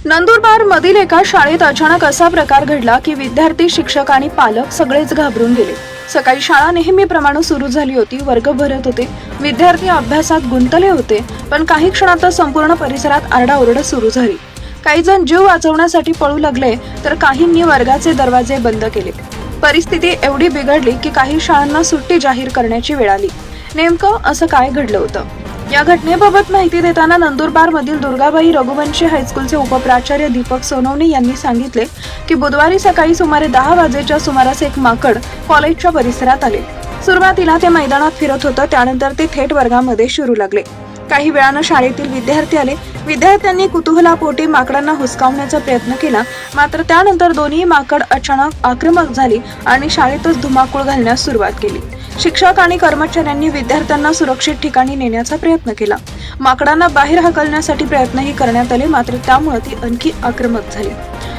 नंदुरबार मधील एका शाळेत अचानक असा प्रकार घडला की विद्यार्थी, शिक्षक आणि पालक सगळेच घाबरून गेले. सकाळी शाळा नेहमीप्रमाणे सुरू झाली होती. वर्ग भरत होते. विद्यार्थी अभ्यासात गुंतले होते. पण काही क्षणातच संपूर्ण परिसरात आरडाओरड सुरू झाली. काही जण जीव वाचवण्यासाठी पळू लागले, तर काहींनी वर्गाचे दरवाजे बंद केले. परिस्थिती एवढी बिघडली की काही शाळांना सुट्टी जाहीर करण्याची वेळ आली. नेमकं असं काय घडलं होतं? या घटनेबाबत माहिती देताना नंदुरबार मधील दुर्गाबाई रघुवंशी हायस्कूलचे उपप्राचार्य दीपक सोनवणे यांनी सांगितले की बुधवारी सकाळी सुमारे 10 वाजेच्या सुमारास एक माकड कॉलेजच्या परिसरात आले. सुरुवातीला ते मैदानात फिरत होतं, त्यानंतर ते थेट वर्गामध्ये शिरू लागले. काही वेळानं शाळेतील विद्यार्थी आले. विद्यार्थ्यांनी कुतूहलापोटी माकडांना हुसकावण्याचा प्रयत्न केला, मात्र त्यानंतर दोन्ही माकड अचानक आक्रमक झाली आणि शाळेतच धुमाकूळ घालण्यास सुरुवात केली. शिक्षक आणि कर्मचाऱ्यांनी विद्यार्थ्यांना सुरक्षित ठिकाणी नेण्याचा प्रयत्न केला. माकडांना बाहेर हकलण्यासाठी प्रयत्नही करण्यात आले, मात्र त्यामुळे ती आणखी आक्रमक झाली.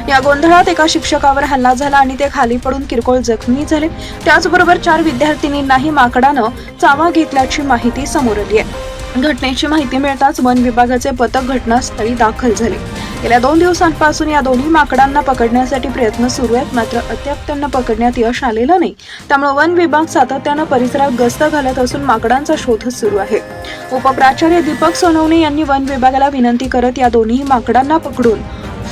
या गोंधळात एका शिक्षकावर हल्ला झाला आणि ते खाली पडून किरकोळ जखमी झाले. त्याचबरोबर 4 विद्यार्थिनींनाही माकडानं चावा घेतल्याची माहिती समोर आली आहे. घटनेची माहिती मिळताच वन विभागाचे पथक घटनास्थळी दाखल झाले. गेल्या 2 दिवसांपासून या दोन्ही माकडांना पकडण्यासाठी प्रयत्न सुरू आहेत, मात्र अद्याप त्यांना पकडण्यात यश आलेलं नाही. त्यामुळे वन विभाग सातत्यानं परिसरात गस्त घालत असून माकडांचा शोध सुरू आहे. उपप्राचार्य दीपक सोनवणे यांनी वन विभागाला विनंती करत या दोन्ही माकडांना पकडून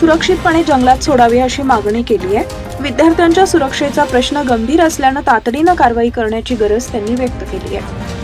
सुरक्षितपणे जंगलात सोडावे अशी मागणी केली आहे. विद्यार्थ्यांच्या सुरक्षेचा प्रश्न गंभीर असल्यानं तातडीनं कारवाई करण्याची गरज त्यांनी व्यक्त केली आहे.